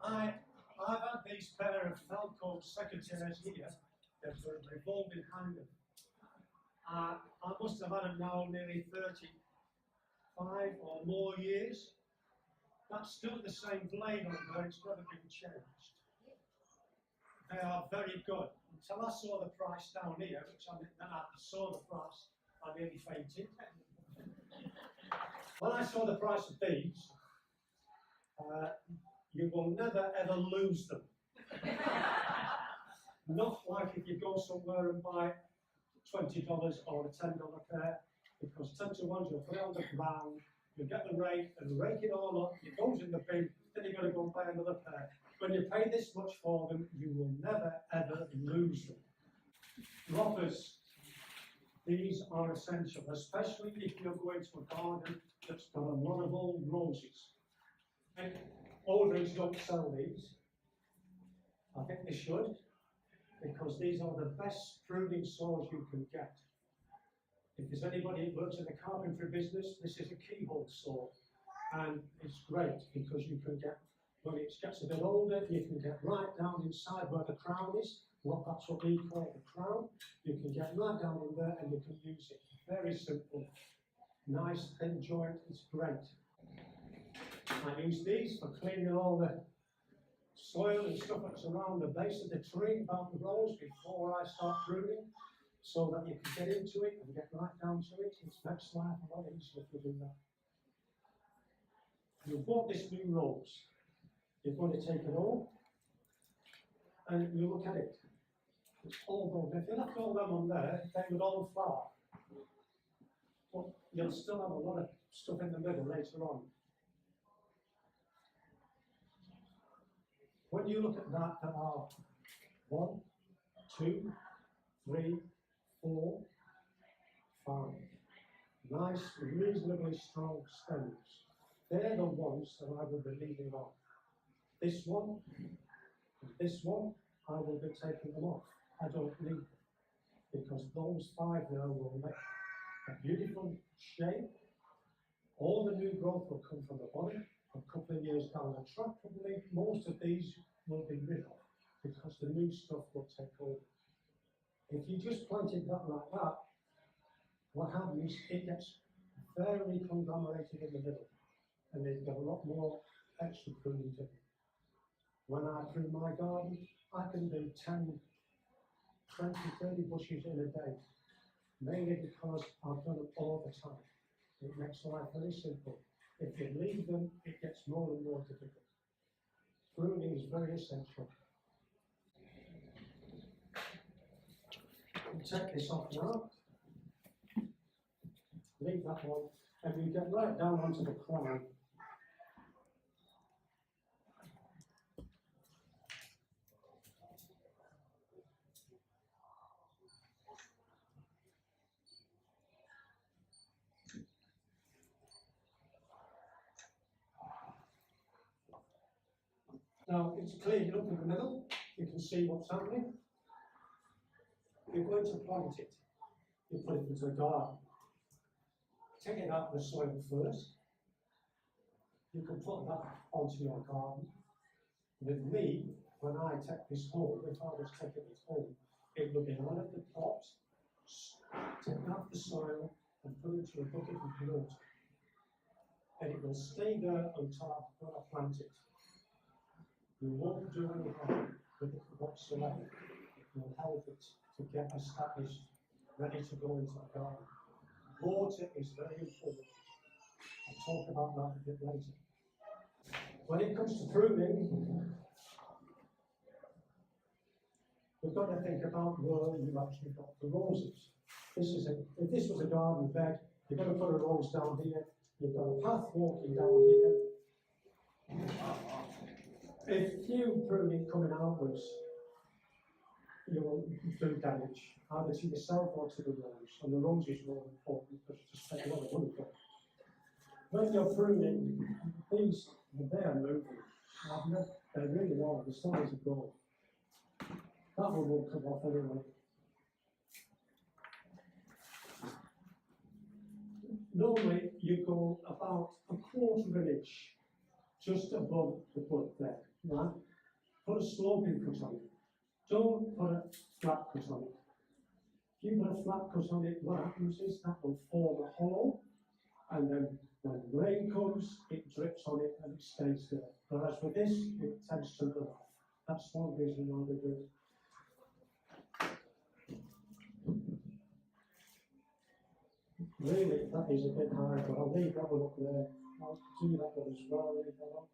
I've had these pair of Falco secateurs here that were revolving handed. I must have had them now nearly 35 or more years. That's still the same blade on there, it's never been changed. They are very good. Until I saw the price down here, which then I saw the price, I nearly fainted. When I saw the price of these, you will never ever lose them. Not like if you go somewhere and buy $20 or a $10 pair, because 10 to 1 you'll put it on the ground, you get the rake and rake it all up, it goes in the bin, then you've got to go and buy another pair. When you pay this much for them, you will never ever lose them. Loppers, these are essential, especially if you're going to a garden that's got a lot of old roses. And Aldridge don't sell these. I think they should, because these are the best pruning saws you can get. If there's anybody who works in the carpentry business, this is a keyhole saw. And it's great because you can get, when it gets a bit older, you can get right down inside where the crown is. That's what we call the crown. You can get right down in there and you can use it. Very simple. Nice thin joint, it's great. I use these for cleaning all the soil and stuff that's around the base of the tree, about the rose, before I start pruning, so that you can get into it and get right down to it. It makes life a lot easier if you do that. You bought this new rose. You're going to take it all and you look at it. It's all gold. If you left all them on there, they would all flower. But you'll still have a lot of stuff in the middle later on. When you look at that, there are 1, 2, 3, 4, 5. Nice, reasonably strong stems. They're the ones that I will be leaving off. This one, and this one, I will be taking them off. I don't need them, because those 5 now will make a beautiful shape. All the new growth will come from the bottom. A couple of years down the track, probably most of these will be rid of, because the new stuff will take over. If you just planted that like that, what happens, it gets very conglomerated in the middle, and they've got a lot more extra pruning to do. When I prune my garden, I can do 10, 20, 30 bushes in a day, mainly because I've done them all the time. It makes life very simple. If you leave them, it gets more and more difficult. Pruning is very essential. You take this off now, leave that one, and you get right down onto the crown. Now it's cleared up in the middle, you can see what's happening. You're going to plant it. You put it into a garden. Take it out of the soil first. You can put that onto your garden. With me, when I take this home, if I was taking it home, it would be out of the pot, take out the soil and put it into a bucket of water. And it will stay there until I plant it. You won't do any harm with it whatsoever. It will help it to get established, ready to go into the garden. Water is very important. I'll talk about that a bit later. When it comes to pruning, we've got to think about where you've actually got the roses. If this was a garden bed, you've got to put a rose down here, you've got a path walking down here. If you prune it coming outwards, you will do damage, either to yourself or to the rose. And the rose is more important because you just spend a lot of money for it. When you're pruning, these, they are moving. They really are, the size of gold. That one will come off anyway. Normally, you go about 1/4 of an inch just above the bud there, right? Put a sloping cut on it. Don't put a flat cut on it. If you put a flat cut on it, what happens is that will form a hollow, and then when rain comes, it drips on it and it stays there. Whereas with this, it tends to run off. That's one reason why we do it. Really, that is a bit high, but I'll leave that one up there. I'll do that one as well. Leave that up.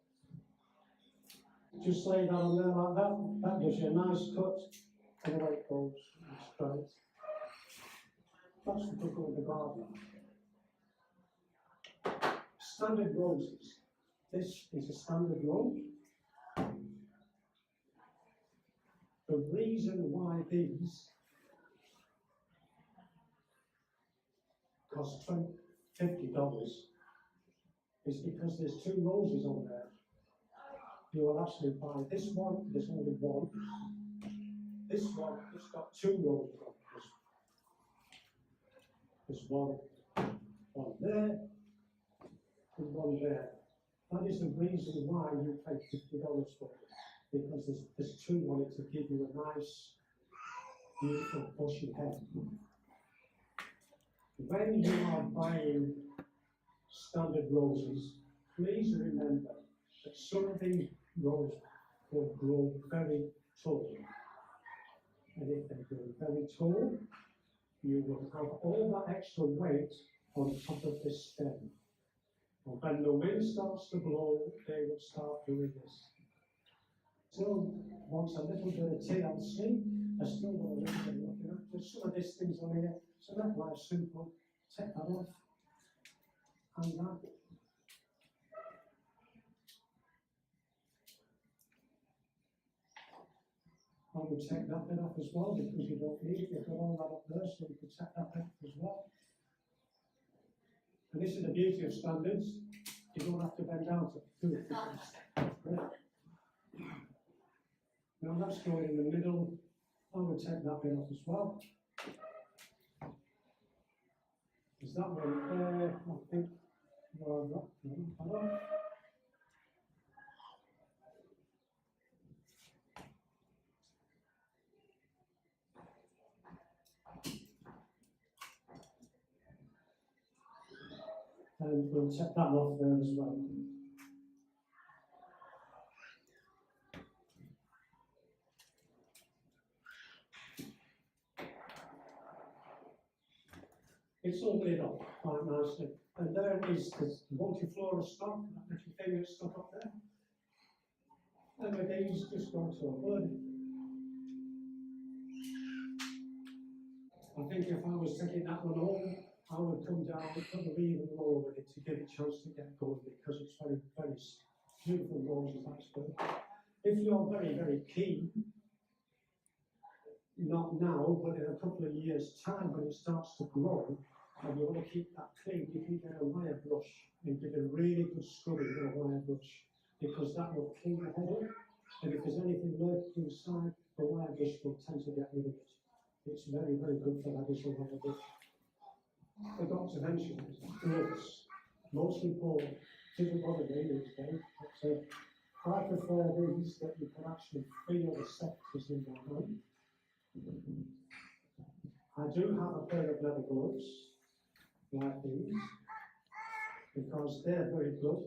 Just lay that on there like that. That gives you a nice cut, and away it goes. It's great. That's the trouble with the garden. Standard roses. This is a standard rose. The reason why these cost $50 is because there's two roses on there. You will actually buy this one, there's only one. This one, it's got two roses on it. There's one there, and one there. That is the reason why you pay $50 for it, because there's two on it to give you a nice, beautiful, bushy head. When you are buying standard roses, please remember that some of these roses will grow very tall. And if they grow very tall, you will have all that extra weight on top of this stem. And when the wind starts to blow, they will start doing this. Still wants a little bit of TLC. I still want a little bit of looking at. There's some of these things on here, so that's why it's simple. Take that off. And that. I would take that bit off as well, because you don't need it. You've got all that up there, so you can take that bit as well. And this is the beauty of standards. You don't have to bend down to do it. Now that's going in the middle. I would take that bit off as well. Is that one there? I think. Well, no. And we'll check that off there as well. It's all laid up quite nicely. And there is the multiflora stock, that little thing that's stuck up there. And with these, just go to a bud. I think if I was taking that one home, I would come down probably even lower with it to give it a chance to get going, because it's very, very beautiful roses, that's good. If you're very, very keen, not now, but in a couple of years' time when it starts to grow, and you want to keep that clean, you can get a wire brush and give it a really good scrubbing with a wire brush, because that will clean the head up, and if there's anything lurking inside, the wire brush will tend to get rid of it. It's very, very good for that as a wire brush. I forgot to mention gloves. Most people didn't bother me these days, but I prefer these that you can actually feel the sectors in your hand. I do have a pair of leather gloves like these, because they're very good,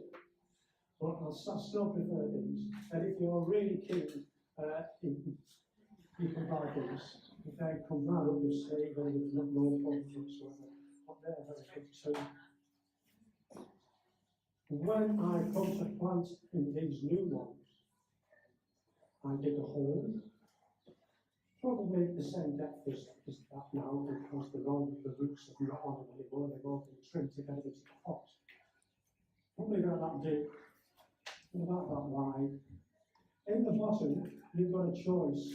but I still prefer these. And if you're really keen, you can buy these. If they come round, you see, then there's no problems whatsoever. But they're very good too. When I come to plant in these new ones, I dig a hole, probably the same depth as that now, because the roots have not on them anymore, they've all been trimmed together into the pot. Probably about that deep, and about that wide. In the bottom, you've got a choice.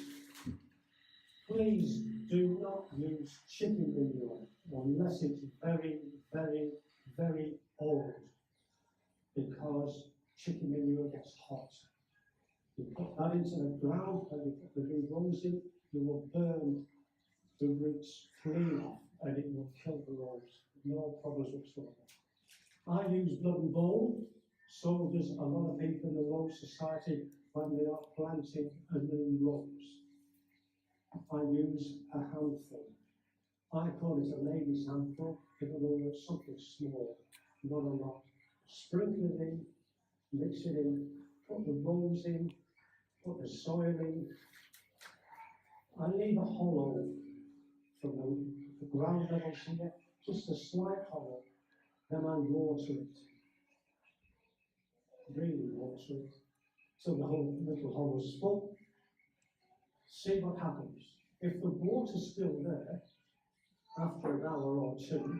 Please do not use chicken manure unless it's very, very, very old, because chicken manure gets hot. You put that into the ground and you put the new rose in, you will burn the roots clean off and it will kill the rose. No problems whatsoever. I use blood and bone So does a lot of people in the Rose Society when they are planting a new rose. I use a handful. I call it a lady's handful because it's something small, not a lot. Sprinkle it in, mix it in, put the rose in, put the soil in. I leave a hollow from the ground level here, just a slight hollow. Then I water it. Really water it. So the whole little hollow is full. See what happens. If the water's still there after an hour or two,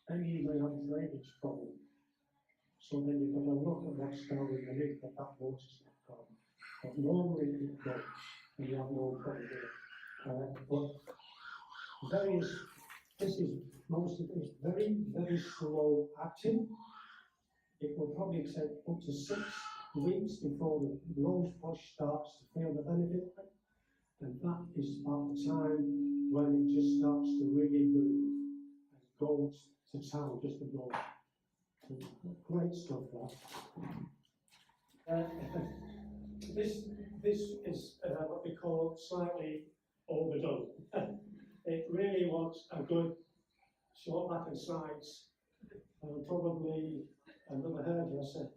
then you may have a drainage problem. So then you've got to look at what's down underneath that water's not gone. But normally it goes, and you have no problem with it. But this is most of it is very, very slow acting. It will probably take up to 6 weeks before the rose bush starts to feel the benefit of it. And that is about the time when it just starts to really move and go to town just to go. Great stuff, that. This is what we call slightly overdone. It really wants a good short back and sides, and probably another hairdresser.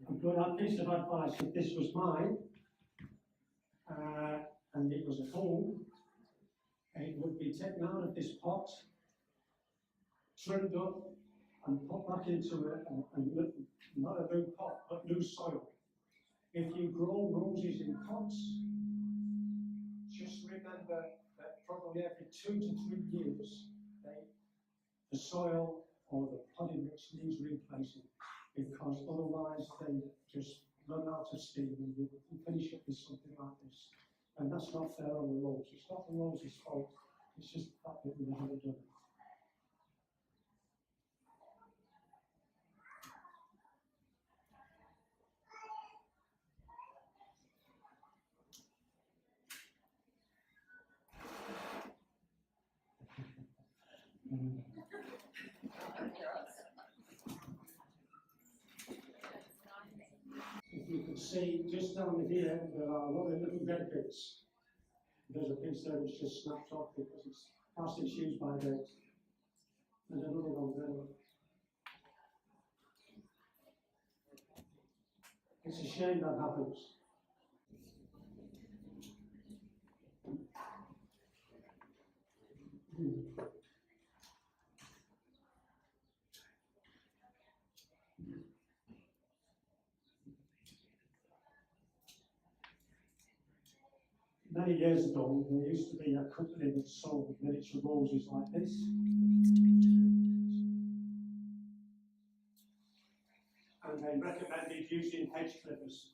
A good piece of advice: if this was mine, and it was at home, it would be taken out of this pot, trimmed up, and put back into not a new pot, but new soil. If you grow roses in pots, just remember that probably every 2 to 3 years, the soil or the potting mix needs replacing, because otherwise they just run out of steam and you finish up with something like this. And that's not fair on the rose. It's not the rose's fault, it's just the fact that we haven't done it. If you could see just down here, there are a lot of little dead bits. There's a piece there that's just snapped off because it's past its use by date. And another one there. It's a shame that happens. Many years ago, there used to be a company that sold miniature roses like this. And they recommended using hedge clippers.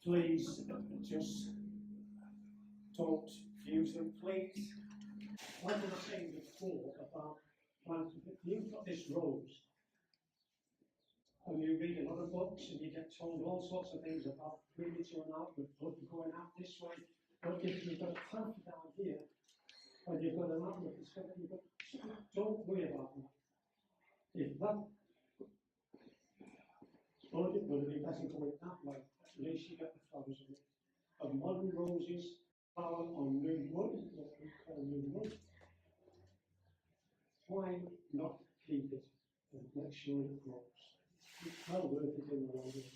Please, just don't use them, please. Like I was saying before about planting, you've got this rose, and you read a lot of books and you get told all sorts of things about premature and outward blood going out this way. But if you've got a plant down here, and you've got an outlet, don't worry about that. If that blood is going to be better going that way, at least you get the flowers in it. And modern roses flower on new wood, what we call new wood. Why not keep it and make sure it grows? It's well worth it in the long run,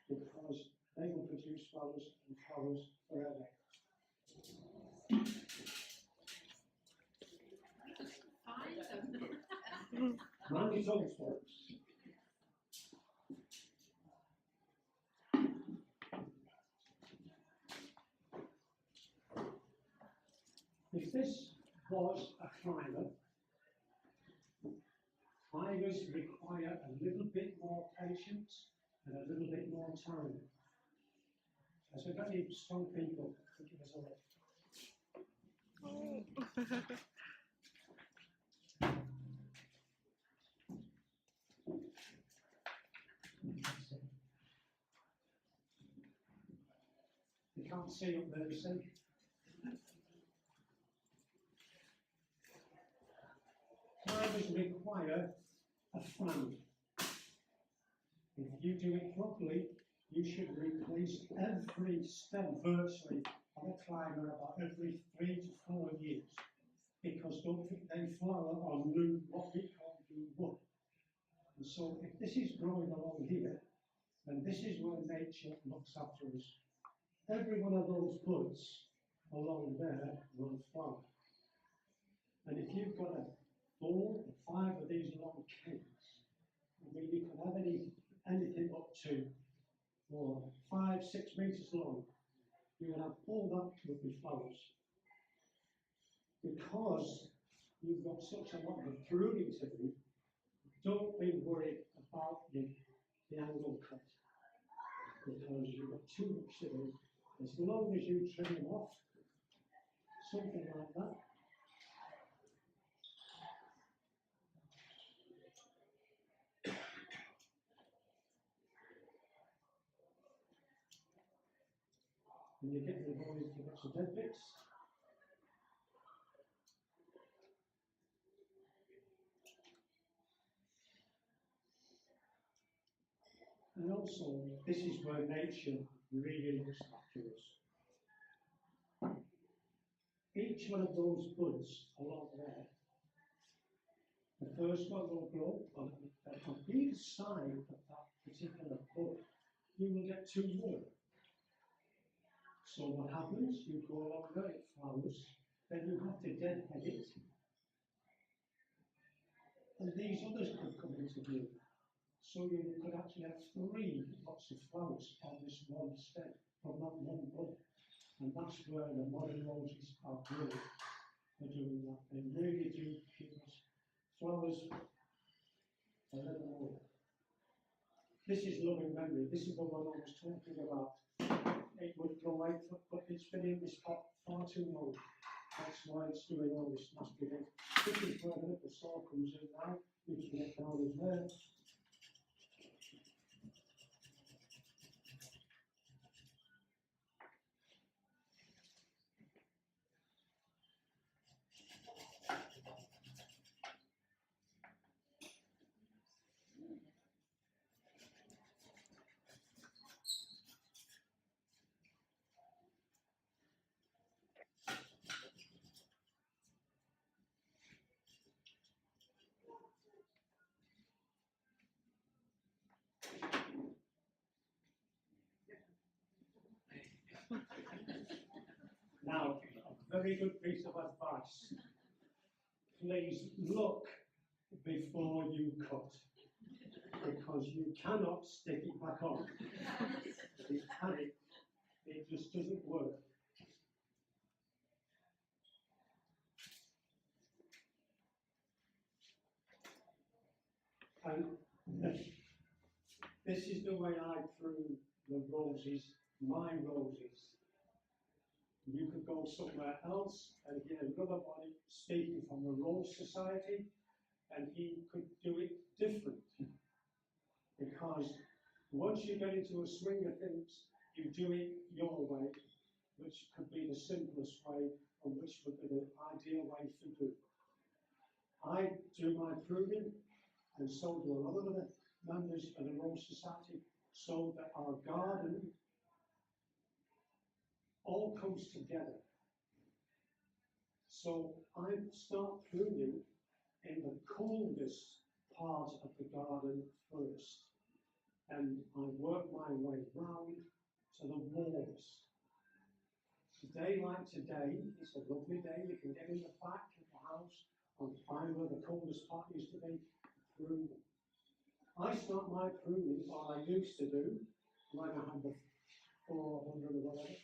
because they will produce flowers and flowers forever. Mind your tongues, folks. If this was a climber, climbers require a little bit more patience and a little bit more time. As a very strong people, give us a lift. can't see up there, you see. Climbers require a fan. If you do it properly, you should replace every stem virtually on a climber about every 3 to 4 years. Because don't think they flower on new, what we call new wood. And so if this is growing along here, then this is where nature looks after us. Every one of those buds along there will flower. And if you've got 4 or 5 of these long canes, I mean, you can have anything up to 5, 6 meters long. You will have all that with the flowers. Because you've got such a lot of pruning to do, don't be worried about the angle cut. Because you've got too much to do. As long as you trim them off, something like that. And you get the boys to get some dead bits. And also, this is where nature really looks after us. Each one of those buds along there, the first one will grow on each side of that particular bud. You will get 2 more. So what happens? You go along there, it flowers, then you have to deadhead it. And these others could come into bloom. So you could actually have 3 lots of flowers on this one stem from that one bud. And that's where the modern roses are growing. They're doing that. They really do give us flowers a little more. This is loving memory. This is the one I was talking about. It would grow out, but it's been in this pot far too long. That's why it's doing all this nasty thing. This is where the little saw comes in now. You can get down in there. Now, a very good piece of advice. Please look before you cut, because you cannot stick it back on. It just doesn't work. And this is the way I prune the roses, my roses. You could go somewhere else and hear another body speaking from the Rose Society, and he could do it different. Because once you get into a swing of things, you do it your way, which could be the simplest way, and which would be the ideal way to do. I do my pruning, and so do a lot of the members of the Rose Society, so that our garden all comes together. So I start pruning in the coldest part of the garden first, and I work my way round to the warmest. Today, like today, it's a lovely day. You can get in the back of the house and find where the coldest part used to be, prune. I start my pruning, or I used to do, when I had the 400 or whatever.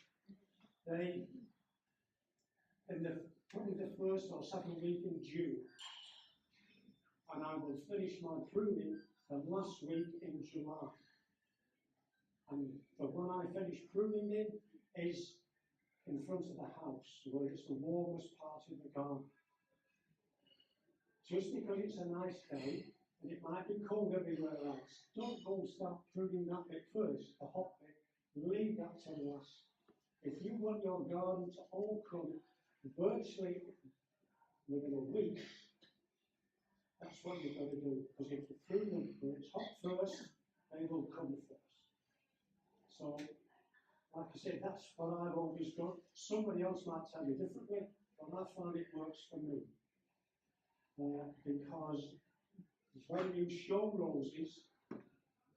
Probably the first or second week in June, and I will finish my pruning the last week in July. And the one I finish pruning in is in front of the house, where it's the warmest part of the garden. Just because it's a nice day, and it might be cold everywhere else, don't go and start pruning that bit first, the hot bit. Leave that till last. If if you want your garden to all come virtually within a week, that's what you've got to do. Because if you prune them when it's hot first, they will come first. So, like I said, that's what I've always done. Somebody else might tell you differently, but I find it works for me. Because when you show roses,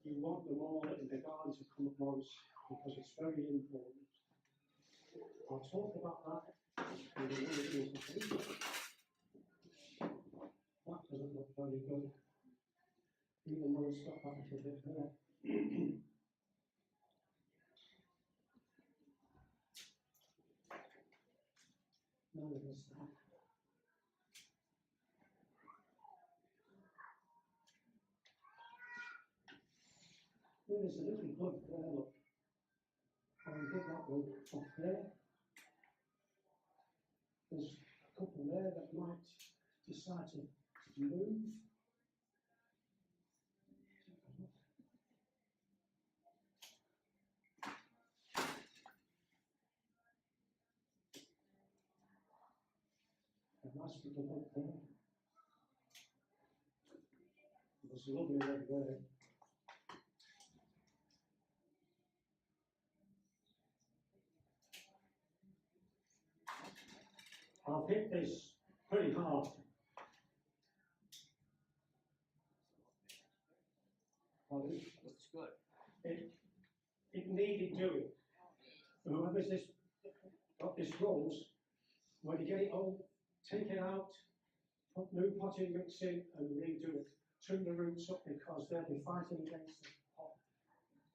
you want them all in the garden to come at once, because it's very important. I'll talk about that in the minute. That doesn't look very good, even though it's got that little bit there. Now it is that. There's a little bud there, look. I'll get that one off there. There's a couple there that might decide to move. A nice little bud there. There's a lovely red there. I've hit this pretty hard. Looks good. It needed doing. Whoever's this got this rose, when you get it all, take it out, put new potting mix in and redo it. Trim the roots up because they'll be fighting against the pot.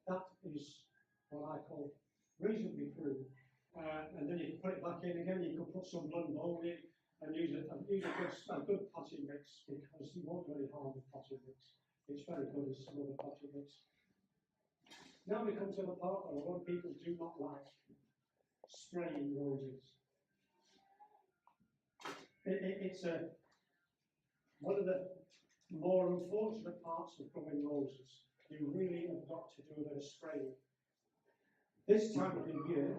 That is what I call reasonably pruned. And then you can put it back in again. You can put some blood mold in and use a good potting mix, because you won't do any harm with potting mix. It's very good as some other potting mix. Now we come to the part where a lot of people do not like spraying roses. It's one of the more unfortunate parts of growing roses. You really have got to do a bit of spraying. This time of the year,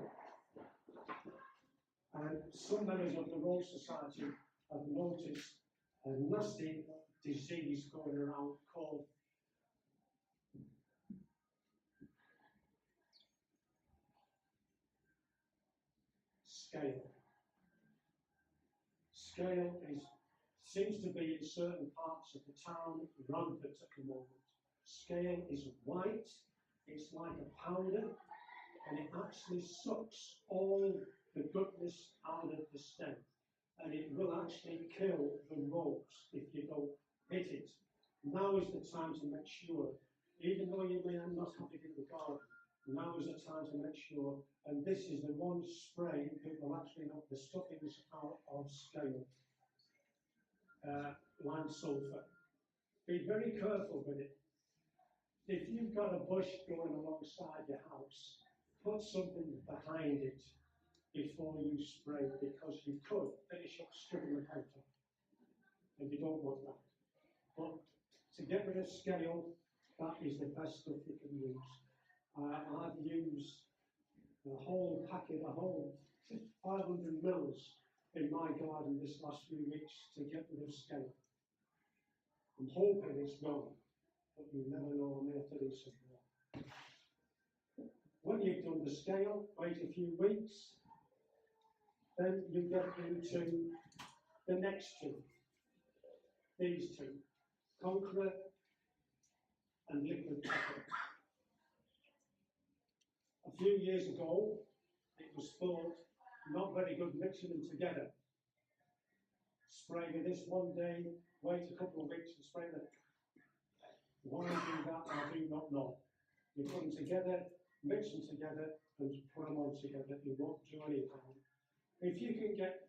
and some members of the Rose Society have noticed a nasty disease going around called scale. Scale seems to be in certain parts of the town rampant at the moment. Scale is white, it's like a powder, and it actually sucks all the goodness out of the stem. And it will actually kill the rose if you don't hit it. Now is the time to make sure, even though you may not have it in the garden, now is the time to make sure, and this is the one spray that will actually knock the stuffings out of scale. Lime sulphur. Be very careful with it. If you've got a bush going alongside your house, put something behind it before you spray, because you could finish up stripping the coat off, and you don't want that. But to get rid of scale, that is the best stuff you can use. I've used a whole packet, a whole 500 mils in my garden this last few weeks to get rid of scale. I'm hoping it's gone, but you never know, I may have to do some more. When you've done the scale, wait a few weeks, then you get into the next two. These two, concrete and liquid copper. A few years ago, it was thought not very good mixing them together. Spray with this one day, wait a couple of weeks and spray them. Why do that? I do not know. You put them together, mix them together, and put them on together. You won't do any harm. If you can get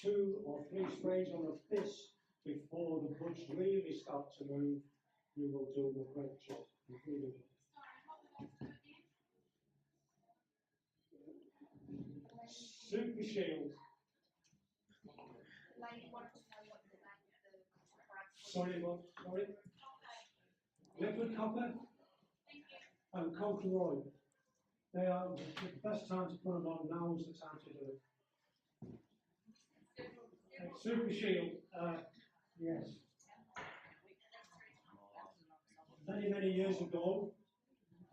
2 or 3 sprays on of this before the buds really start to move, you will do a great job. You really will. Super Shield. Sorry, what? Sorry? Liquid copper and corduroy. They are the best time to put them on. Now is the time to do it. Super Shield, yes. Many years ago,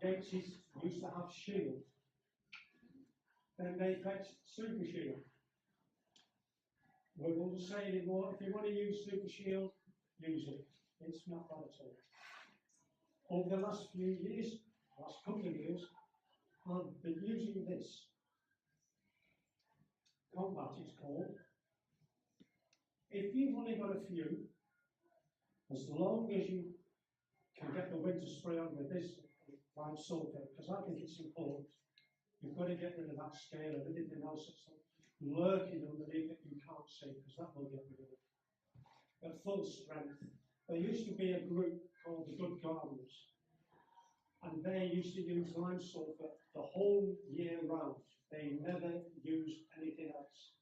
Gates's used to have Shield. Then they fetched Super Shield. We won't say anymore, if you want to use Super Shield, use it. It's not bad at all. Over the last few years, last couple of years, I've been using this. Combat it's called. If you've only got a few, as long as you can get the winter spray on with this lime sulphur, because I think it's important, you've got to get rid of that scale and anything else that's lurking underneath that you can't see, because that will get rid of it. At full strength. There used to be a group called the Good Gardeners, and they used to use lime sulphur the whole year round. They never used anything else.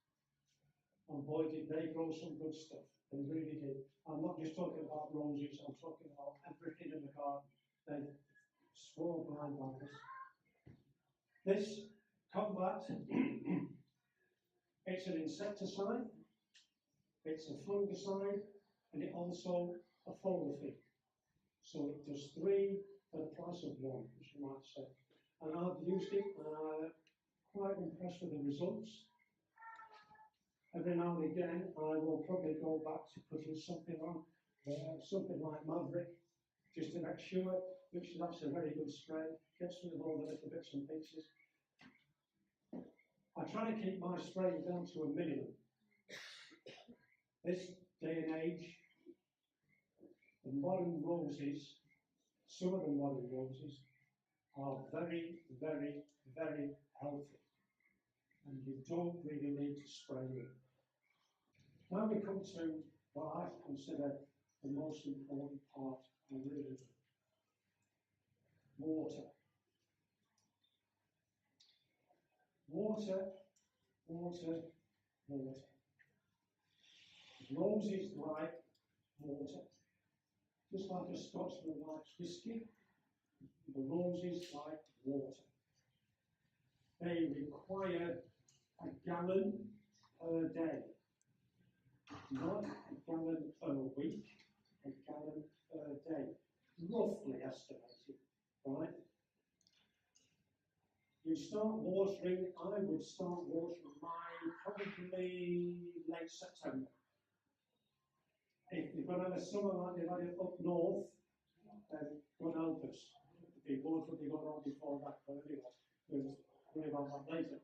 And boy, did they grow some good stuff. They really did. I'm not just talking about roses, I'm talking about everything in the garden. They swore blind by this. This Combat, it's an insecticide, it's a fungicide, and it also a foliar. So it does three for the price of one, as you might say. And I've used it, and I'm quite impressed with the results. Every now and again, I will probably go back to putting something on, something like Maverick, just to make sure, which that's a very good spray, gets rid of all the little bits and pieces. I try to keep my spray down to a minimum. This day and age, the modern roses, some of the modern roses, are very healthy. And you don't really need to spray them. Now we come to what I consider the most important part of living. Water. Water. Roses like water. Just like a Scotsman likes whiskey, the roses like water. They require a gallon per day, not a gallon per week, a gallon per day, roughly estimated, right? You start watering, I would start watering mine probably late September. If you're going to have a summer like they've had it up north, then God help us. The water will be going on before that, but anyway, we'll worry about that later.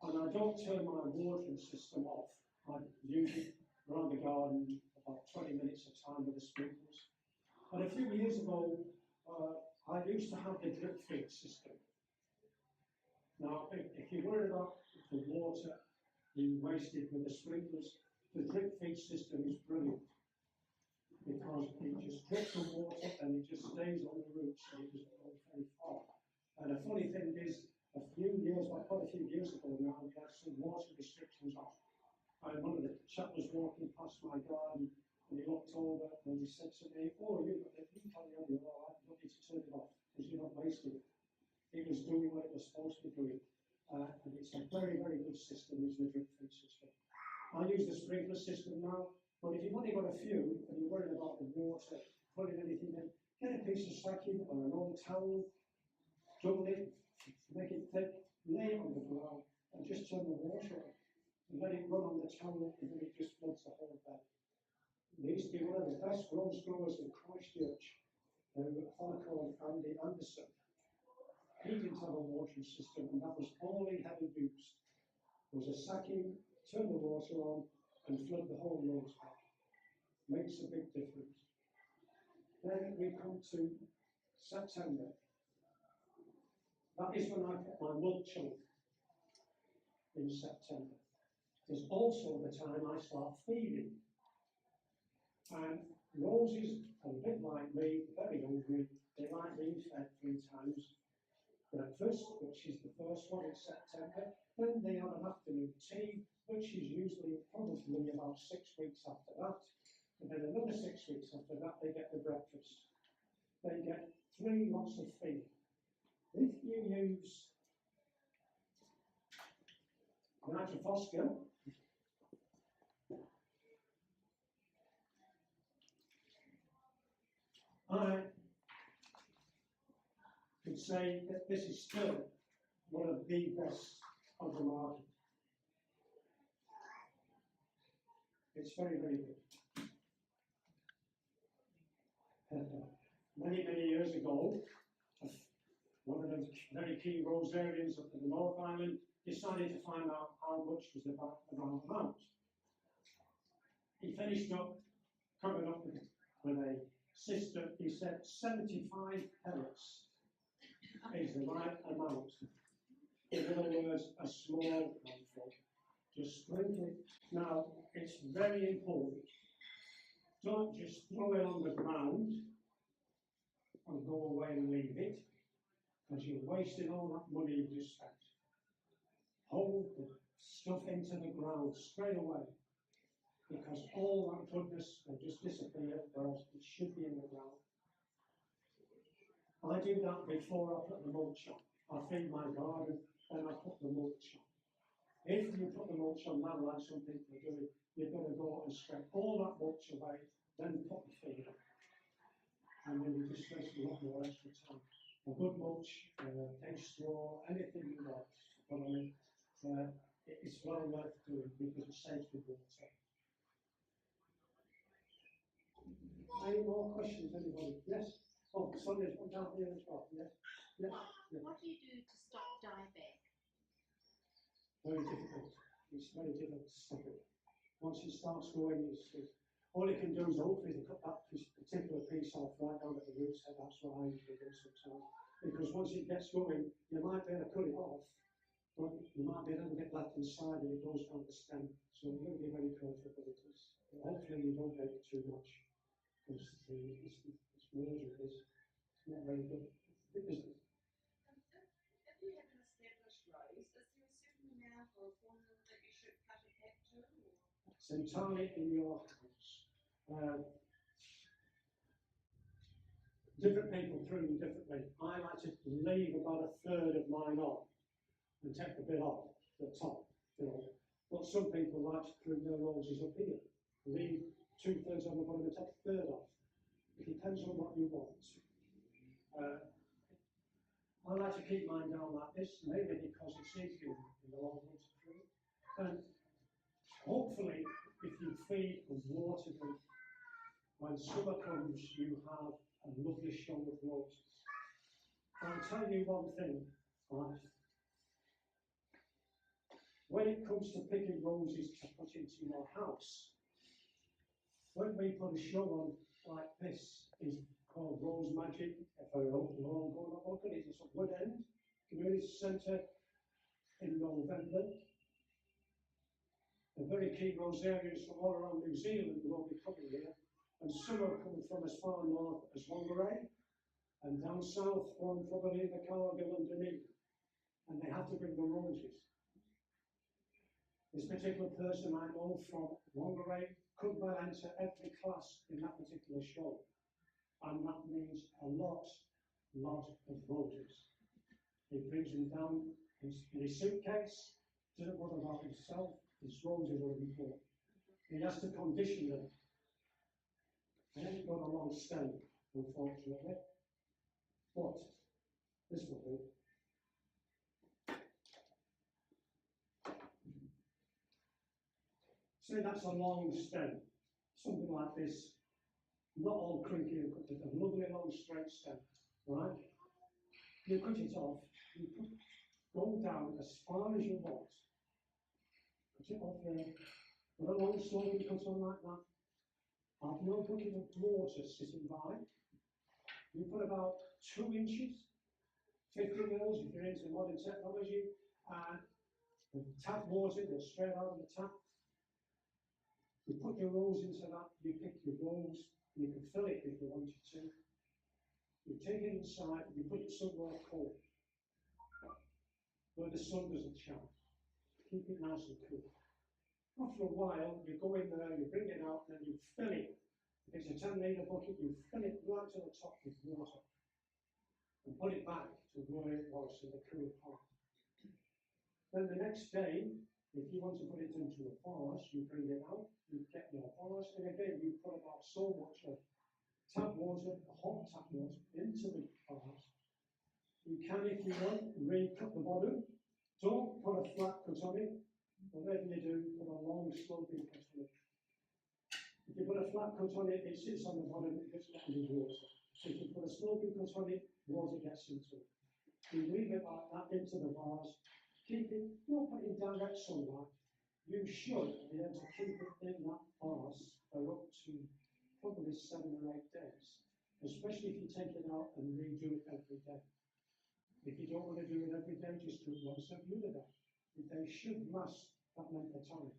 And I don't turn my watering system off. I use it around the garden about 20 minutes at a time with the sprinklers. And a few years ago, I used to have the drip feed system. Now, if you're worried about the water being wasted with the sprinklers, the drip feed system is brilliant because it just drips the water and it just stays on the roots and it doesn't go very far. And the funny thing is, quite a few years ago now, we had some water restrictions on. And one of the chap was walking past my garden and he looked over and he said to me, "Oh, you've got the heat on the other, I don't need to turn it off because you're not wasting it." It was doing what it was supposed to be doing. And it's a very good system, is the drip feed system. I use the sprinkler system now, but if you've only got a few and you're worried about the water, putting anything in, get a piece of sacking or an old towel, double it, make it thick, lay it on the ground, and just turn the water on. And let it run on the towel, and then it just floods the whole bed. There used to be one of the best rose growers in Christchurch, a fellow called Andy Anderson. He didn't have a watering system, and that was all he had used. Was a sacking, turn the water on, and flood the whole rose bed. Makes a big difference. Then we come to September. That is when I put my mulch on in September. It's also the time I start feeding. And roses are a bit like me, very hungry. They like being fed 3 times. Breakfast, which is the first one in September. Then they have an afternoon tea, which is usually probably about 6 weeks after that. And then another 6 weeks after that, they get the breakfast. They get 3 lots of feed. If you use nitrophosphate, I could say that this is still one of the best of the market. It's very, very good. Many, many years ago, one of the very key Rosarians of the North Island decided to find out how much was the amount. He finished up, coming up with a system. He said 75 pellets is the right amount. In other words, a small handful. Just sprinkle it. Now, it's very important. Don't just throw it on the ground and go away and leave it, because you're wasting all that money you just spent. Hold the stuff into the ground straight away, because all that goodness will just disappear, whereas it should be in the ground. I do that before I put the mulch on. I feed my garden, then I put the mulch on. If you put the mulch on now, like some people are doing, you've got to go and scrape all that mulch away, then put the feed on. And then you just waste a lot more extra time. A good mulch, hay straw, anything you want, but I mean, it's well worth doing because it saves the water. Any more questions, anybody? Yes? Oh, Sonia's one down here as well. Yes? Yes? What do you do to stop dieback? Very difficult. It's very difficult to stop it. Once it starts going, all it can do is hopefully to cut that particular piece off right down at the roots head. That's what I usually do sometimes. Because once it gets going, you might be able to cut it off, but you might be a little bit left inside and it goes down the stem. So you've got to be very careful with it. Hopefully you don't make it too much, because it's merger is not very good. It isn't. If you have an established rose, is there a certain amount or a formula that you should cut it back to? Or? It's entirely in your house. Different people prune differently. I like to leave about a third of mine on and take a bit off the top, But some people like to prune their roses up here. Leave 2/3 on the bottom and take a third off. It depends on what you want. I like to keep mine down like this, mainly because it's easier in the long run to prune. And hopefully, if you feed and water them, when summer comes, you have a lovely show of roses. I'll tell you one thing, right? When it comes to picking roses to put into your house, when we put a show on like this, is called Rose Magic. If I open the wrong door, not look at it, it's at Woodend Community Centre in November. The very key rosarians from all around New Zealand will be coming here, and some are coming from as far north as Whangarei, and down south from probably the Cargill and Dunedin, and they have to bring the roses. This particular person I know from Whangarei could well enter every class in that particular show, and that means a lot of roses. He brings them down in his suitcase, doesn't worry about himself, his roses are important. He has to condition them. They haven't got a long stem, unfortunately, but this will do. Say that's a long stem, something like this, not all crinkly and cut, it's a lovely long straight stem, right? You cut it off, go down as far as you want, cut it off there, put a long sloping cut on like that, have no bucket of water sitting by, you put about 2 inches, 50 mils if you're into modern technology, and the tap water goes straight out of the tap. You put your rose into that, you pick your rose, you can fill it if you wanted to. You take it inside, you put it somewhere cold, where the sun doesn't shine. Keep it nice and cool. After a while, you go in there, you bring it out, and you fill it. If it's a 10 litre bucket, you fill it right to the top with water. and put it back to where it was in the cool part. Then the next day, if you want to put it into a vase, you bring it out, you get your vase, and again you put about so much of tap water, hot tap water, into the vase. You can, if you want, re-cut the bottom. Don't put a flat cut on it. Whatever you do, put a long sloping cut on it. If you put a flat cut on it, it sits on the bottom, it gets got any water. So if you put a sloping cut on it, water gets into it. You leave it like that into the vase. Keep it, don't put it in direct sunlight. You should be able to keep it in that vase for up to probably 7 or 8 days. Especially if you take it out and redo it every day. If you don't want to do it every day, just do it once every other day. They should last that length of time.